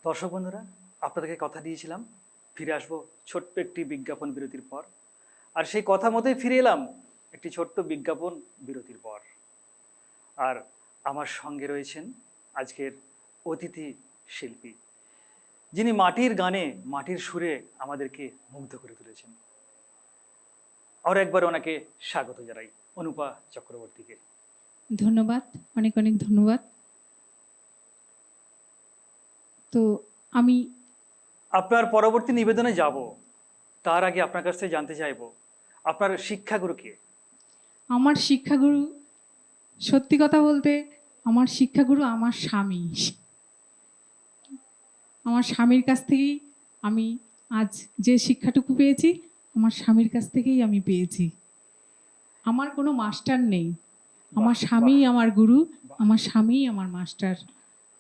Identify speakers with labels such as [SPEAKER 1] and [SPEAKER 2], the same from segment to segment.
[SPEAKER 1] দর্শক বন্ধুরা, আপনাদেরকে কথা দিয়েছিলাম ফিরে আসব ছোট্ট একটি বিজ্ঞাপন বিরতির পর। আর সেই কথা মতোই ফিরে এলাম একটি ছোট্ট বিজ্ঞাপন বিরতির পর। আর আমার সঙ্গে রয়েছেন আজকের অতিথি শিল্পী, যিনি মাটির গানে মাটির সুরে আমাদেরকে মুগ্ধ করে তুলেছেন। আর একবার ওনাকে স্বাগত জানাই, অনুপা চক্রবর্তীকে।
[SPEAKER 2] ধন্যবাদ, অনেক অনেক ধন্যবাদ। তো আমি
[SPEAKER 1] আপনার পরবর্তী নিবেদনে যাব, তার আগে আপনার কাছ থেকে জানতে চাইব আপনার শিক্ষাগুরু কে?
[SPEAKER 2] আমার শিক্ষাগুরু, সত্যি কথা বলতে আমার শিক্ষাগুরু আমার স্বামী। আমার স্বামীর কাছ থেকেই আমি আজ যে শিক্ষাটুকু পেয়েছি, আমার স্বামীর কাছ থেকেই আমি পেয়েছি। আমার কোনো মাস্টার নেই, আমার স্বামীই আমার গুরু, আমার স্বামীই আমার মাস্টার,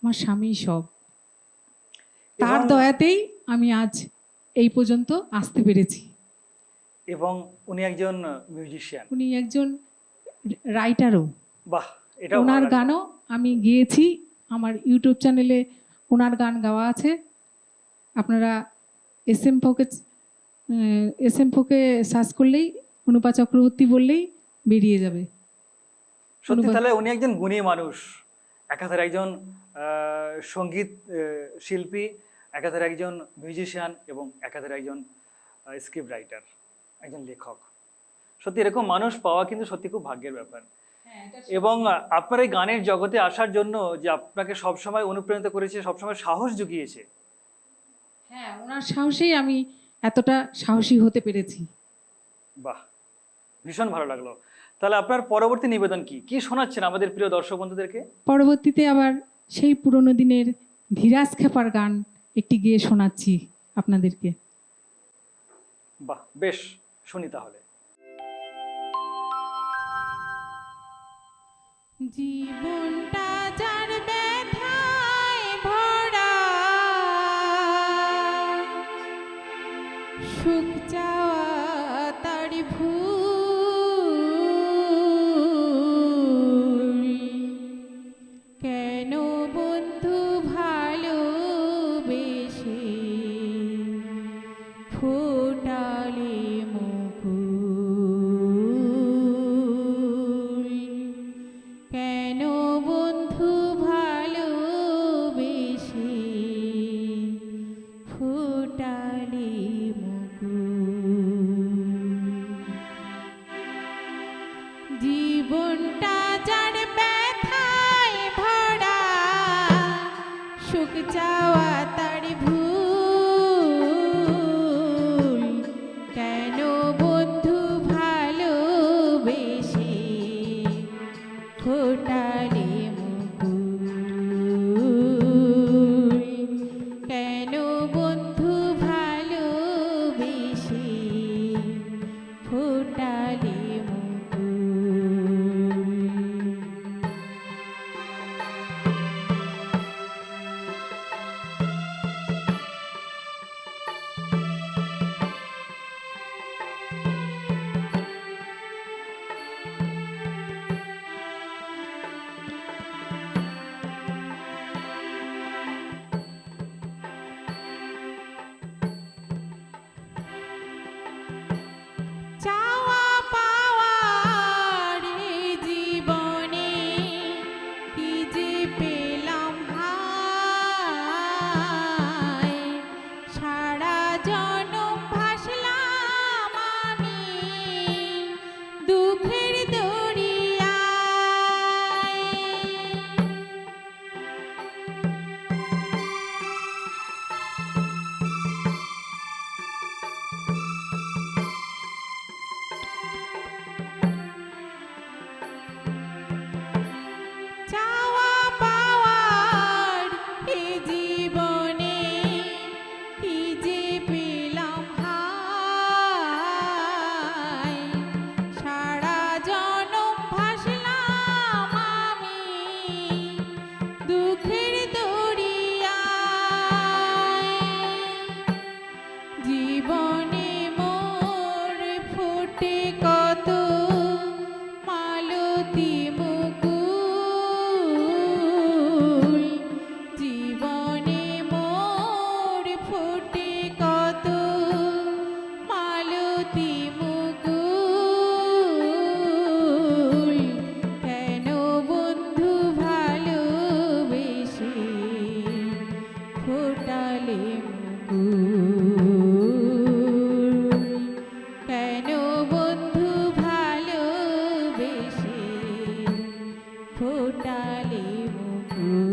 [SPEAKER 2] আমার স্বামীই সব। তার দয়াতেই আমি আজ এই পর্যন্ত আসতে পেরেছি।
[SPEAKER 1] এবং উনি একজন মিউজিশিয়ান।
[SPEAKER 2] উনি একজন রাইটারও।
[SPEAKER 1] বাহ, এটা
[SPEAKER 2] ওনার গানও আমি গেয়েছি, আমার ইউটিউব চ্যানেলে ওনার গান গাওয়া আছে। আপনারা এসএম ফোকে সার্চ করলেই, অনুপা চক্রবর্তী বললেই বেরিয়ে যাবে।
[SPEAKER 1] সত্যি তাহলে উনি একজন গুণী মানুষ, একাধারে একজন সঙ্গীত শিল্পী, একাধারে একজন মিউজিশিয়ান এবং একাধারে একজন স্ক্রিপ্ট রাইটার, একজন লেখক। সত্যি এরকম মানুষ পাওয়া কিন্তু সত্যি খুব ভাগ্যের ব্যাপার। এবং আপনার এই গানের জগতে আসার জন্য যে আপনাকে সবসময় অনুপ্রাণিত করেছে, সবসময় সাহস জুগিয়েছে।
[SPEAKER 2] হ্যাঁ, ওনার সাহসেই আমি এতটা সাহসী হতে পেরেছি।
[SPEAKER 1] বাহ, ভীষণ ভালো লাগলো। তাহলে আপনার পরবর্তী নিবেদন কি কি শোনাচ্ছেন আমাদের প্রিয় দর্শক বন্ধুদেরকে?
[SPEAKER 2] পরবর্তীতে আবার সেই পুরনো দিনের ধীরাজ খেপার গান একটি গেয়ে শোনাচ্ছি আপনাদেরকে।
[SPEAKER 1] বাহ, বেশ, শুনি তাহলে।
[SPEAKER 2] জীবনটা যার ব্যথায় ভরা, সুখ চাওয়া তার ভুল, কেন বন্ধু ভালোবেসে ফোটালে মুকুল, কেন বন্ধু ভালোবেসে ফোটালে জীবনটা যার ব্যথায় ভরা, সুখ চাওয়া তার ভুল, কেন বন্ধু ভালোবেসে ফোটালে মুকুল, কেন বন্ধু ভালোবেসে ফোটালে চাওয়া পাওয়ার এই জীবনে কি যে পেলাম হায়, সারা জনম ভাসলাম আমি দুঃখের দরিয়ায়। চাওয়া পাওয়ার এই জীবনে কি যে পেলাম হায়, সারা জনম ভাসলাম আমি দুঃখের দরিয়ায়। জীবনে মোর ফোটে কত মালতী মুকুল, জীবনে ফোটালে মুকুল, কেন বন্ধু ভালোবেসে ফোটালে মুকুল।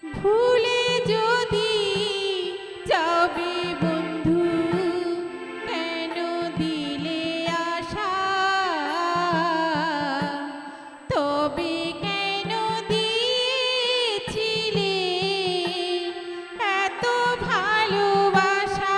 [SPEAKER 2] ভুলে যদি যাবে বন্ধু, কেন দিলে আশা, তবে কেন দিয়েছিলে এত ভালোবাসা।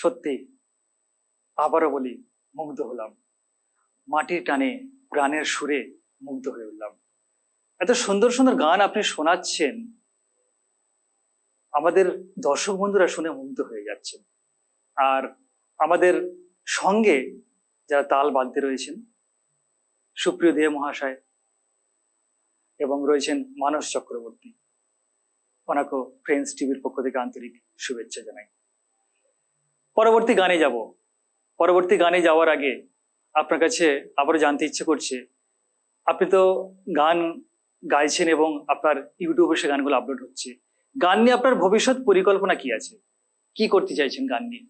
[SPEAKER 1] সত্যি আবারও বলি, মুগ্ধ হলাম। মাটির টানে, প্রাণের সুরে মুগ্ধ হয়ে উঠলাম। এত সুন্দর সুন্দর গান আপনি শোনাচ্ছেন, আমাদের দর্শক বন্ধুরা শুনে মুগ্ধ হয়ে যাচ্ছেন। আর আমাদের সঙ্গে যারা তাল বাদ্যে রয়েছেন, সুপ্রিয় দে মহাশয় এবং রয়েছেন মানস চক্রবর্তী, ওনাকেও ফ্রেন্ডস টিভির পক্ষ থেকে আন্তরিক শুভেচ্ছা জানাই। পরবর্তী গানে যাব। পরবর্তী গানে যাওয়ার আগে আপনার কাছে আবারও জানতে ইচ্ছে করছে, আপনি তো গান গাইছেন এবং আপনার ইউটিউবে সে গানগুলো আপলোড হচ্ছে। গান নিয়ে আপনার ভবিষ্যৎ পরিকল্পনা কি আছে? কি করতে চাইছেন গান নিয়ে?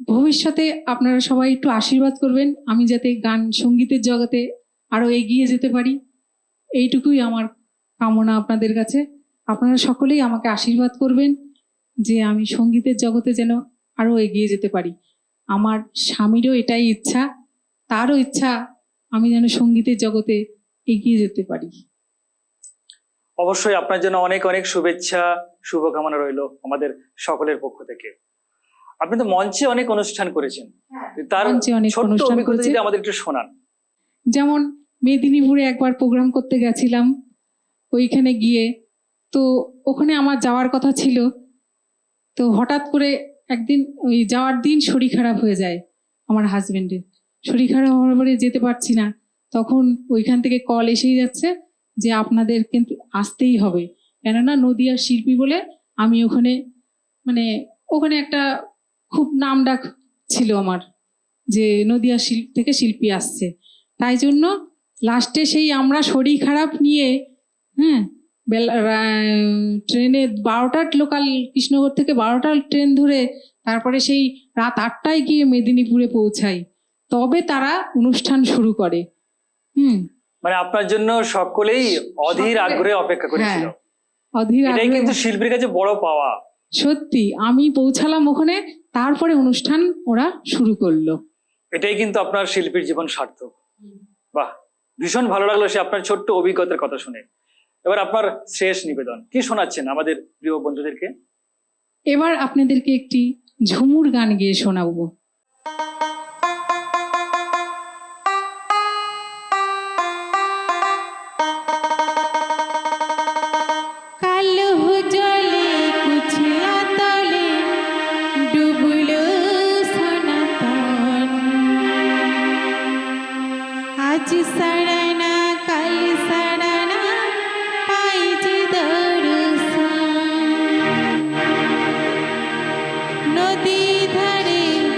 [SPEAKER 2] ভবিষ্যতে আপনারা সবাই একটু আশীর্বাদ করবেন, আমি যাতে গান সঙ্গীতের জগতে আরো এগিয়ে যেতে পারি, এইটুকুই আমার কামনা আপনাদের কাছে। আপনারা সকলেই আমাকে আশীর্বাদ করবেন যে আমি সঙ্গীতের জগতে যেন আরো এগিয়ে যেতে পারি। আমার স্বামীরও এটাই ইচ্ছা, তারও ইচ্ছা আমি যেন সঙ্গীতের জগতে এগিয়ে যেতে পারি।
[SPEAKER 1] অবশ্যই আপনার জন্য অনেক অনেক শুভেচ্ছা, শুভকামনা রইল আমাদের সকলের পক্ষ থেকে। আপনি তো মঞ্চে অনেক অনুষ্ঠান করেছেন, তার
[SPEAKER 2] মঞ্চে অনেক
[SPEAKER 1] ছোট্ট
[SPEAKER 2] অনুষ্ঠান
[SPEAKER 1] অভিজ্ঞতা
[SPEAKER 2] করেছি।
[SPEAKER 1] যদি আমাদের একটু শোনান।
[SPEAKER 2] যেমন মেদিনীপুরে একবার প্রোগ্রাম করতে গেছিলাম, ওইখানে গিয়ে তো ওখানে আমার যাওয়ার কথা ছিল, তো হঠাৎ করে একদিন ওই যাওয়ার দিন শরীর খারাপ হয়ে যায় আমার হাজবেন্ডের। শরীর খারাপ হওয়ার পরে যেতে পারছি না, তখন ওইখান থেকে কল এসেই যাচ্ছে যে আপনাদের কিন্তু আসতেই হবে, কেননা নদিয়ার শিল্পী বলে আমি ওখানে মানে ওখানে একটা খুব নাম ডাক ছিল আমার, যে নদিয়া থেকে শিল্পী আসছে। তাই জন্য লাস্টে সেই আমরা শরীর খারাপ নিয়ে, হ্যাঁ, ট্রেনে 12টার লোকাল কৃষ্ণনগর থেকে 12টার ট্রেন ধরে তারপরে সেই রাত 8টায় গিয়ে মেদিনীপুরে পৌঁছাই, তবে তারা অনুষ্ঠান শুরু করে।
[SPEAKER 1] মানে আপনার জন্য সকলেই অধীর
[SPEAKER 2] সকলে-
[SPEAKER 1] আগ্রহে অপেক্ষা করেছিল।
[SPEAKER 2] হ্যাঁ, অধীর
[SPEAKER 1] এটাই
[SPEAKER 2] আগ্রহে-
[SPEAKER 1] কিন্তু শিল্পীর কাছে বড় পাওয়া।
[SPEAKER 2] সত্যি আমি পৌঁছালাম ওখানে, তারপরে অনুষ্ঠান ওরা শুরু করলো।
[SPEAKER 1] এটাই কিন্তু আপনার শিল্পীর জীবন সার্থক। বাহ, ভীষণ ভালো লাগলো সে আপনার ছোট্ট অভিজ্ঞতার কথা শুনে। এবার আপনার শেষ নিবেদন কি শোনাচ্ছেন আমাদের প্রিয় বন্ধুদেরকে?
[SPEAKER 2] এবার আপনাদেরকে একটি ঝুমুর গান গেয়ে শোনাবো। কালো জলে কুচলা তলে ডুবলো সনাতন, আজ সারানা কাল সারানা পাই যে দর্শন। নদী ধারে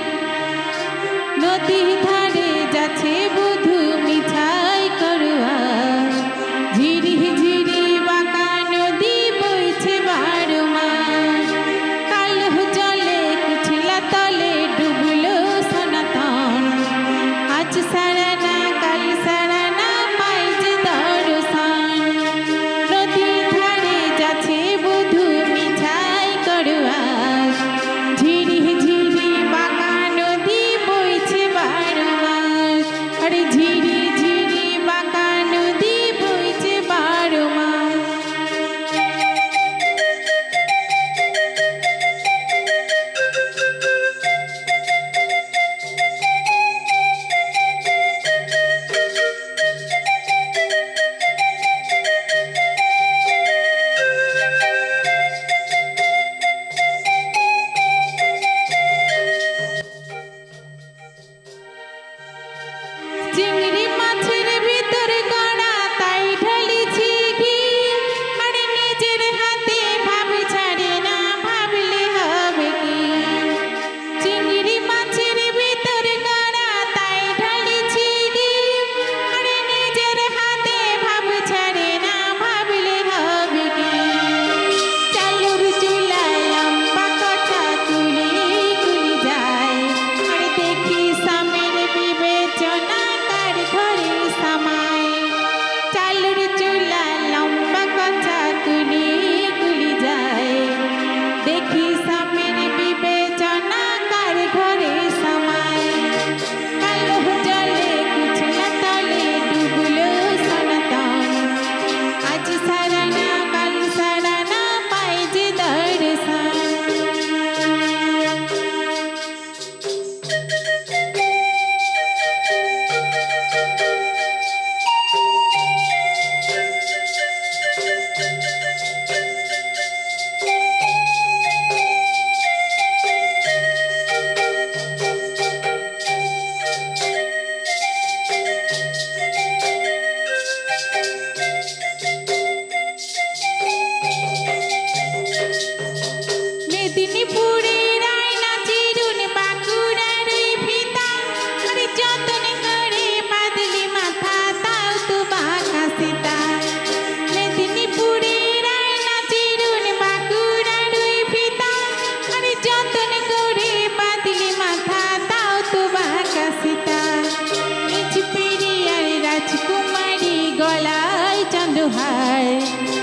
[SPEAKER 2] হায়,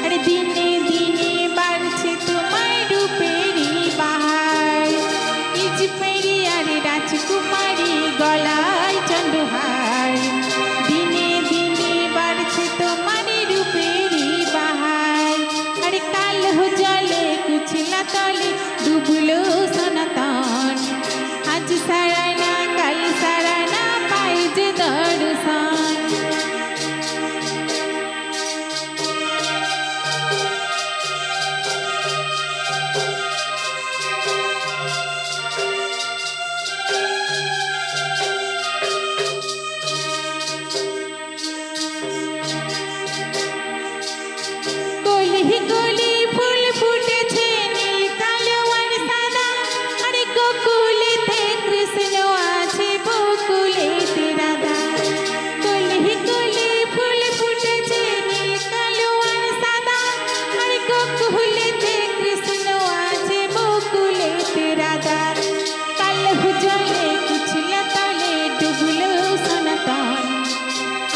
[SPEAKER 2] আরে দিনে দিনে বাড়ছে তোমার রূপেরই বাহার, নিজ পেরিয়ারে রাজকুমারী গলায় চন্দ্রহার, দিনে দিনে বাড়ছে তোমার রূপেরই বাহার, আরে কাল জলে কুচলা তলে ডুবলো সনাতন, আজ সারানা কাল সারানা পাই যে দর্শন। কলি কলি ফুল ফুটেছে নীল কালো আর সাদা, আরে গোকুলেতে কৃষ্ণ আছে বকুলেতে রাধা, কলি কলি ফুল ফুটেছে নীল কালো আর সাদা, আরে গোকুলেতে কৃষ্ণ আছে বকুলেতে রাধা, কাল জলে কুচলা তলে ডুবলো সনাতন,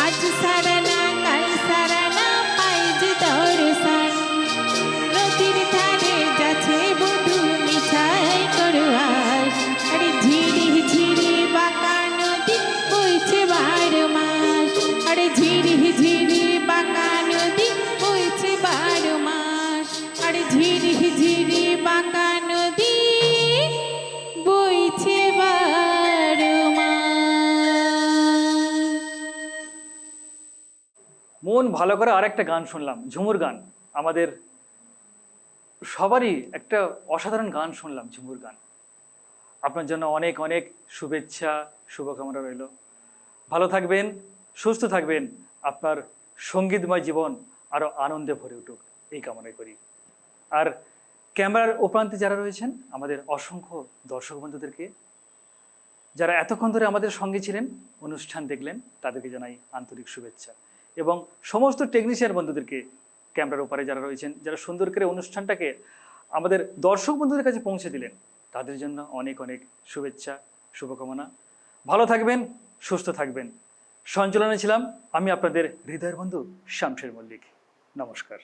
[SPEAKER 2] আজ সারানা কাল সারানা পাই যে দর্শন, নদীর ধারে যাচ্ছে বধূ মিঠাই করোয়াস, আরে ঝিরি ঝিরি বাঁকা নদী বইছে 12 মাস, আরে ঝিরি ঝিরি বাঁকা নদী বইছে 12 মাস, আরে ঝিরি ঝিরি বাঁকা নদী বইছে 12 মাস।
[SPEAKER 1] মন ভালো করে আরেকটা গান শুনলাম, ঝুমুর গান। আমাদের সবারই একটা অসাধারণ গান শুনলাম, ঝুমুর গান। আপনার জন্য অনেক অনেক শুভেচ্ছা, শুভকামনা রইল। ভালো থাকবেন, সুস্থ থাকবেন, আপনার সঙ্গীতময় জীবন আরও আনন্দে ভরে উঠুক এই কামনাই করি। আর ক্যামেরার ওপ্রান্তে যারা রয়েছেন আমাদের অসংখ্য দর্শক বন্ধুদেরকে, যারা এতক্ষণ ধরে আমাদের সঙ্গে ছিলেন, অনুষ্ঠান দেখলেন, তাদেরকে জানাই আন্তরিক শুভেচ্ছা। এবং সমস্ত টেকনিশিয়ান বন্ধুদেরকে, ক্যামেরার ওপারে যারা রয়েছেন, যারা সুন্দর করে অনুষ্ঠানটাকে আমাদের দর্শক বন্ধুদের কাছে পৌঁছে দিলেন, তাদের জন্য অনেক অনেক শুভেচ্ছা, শুভকামনা। ভালো থাকবেন, সুস্থ থাকবেন। সঞ্চালনে ছিলাম আমি আপনাদের হৃদয়ের বন্ধু শামশের মল্লিক। নমস্কার।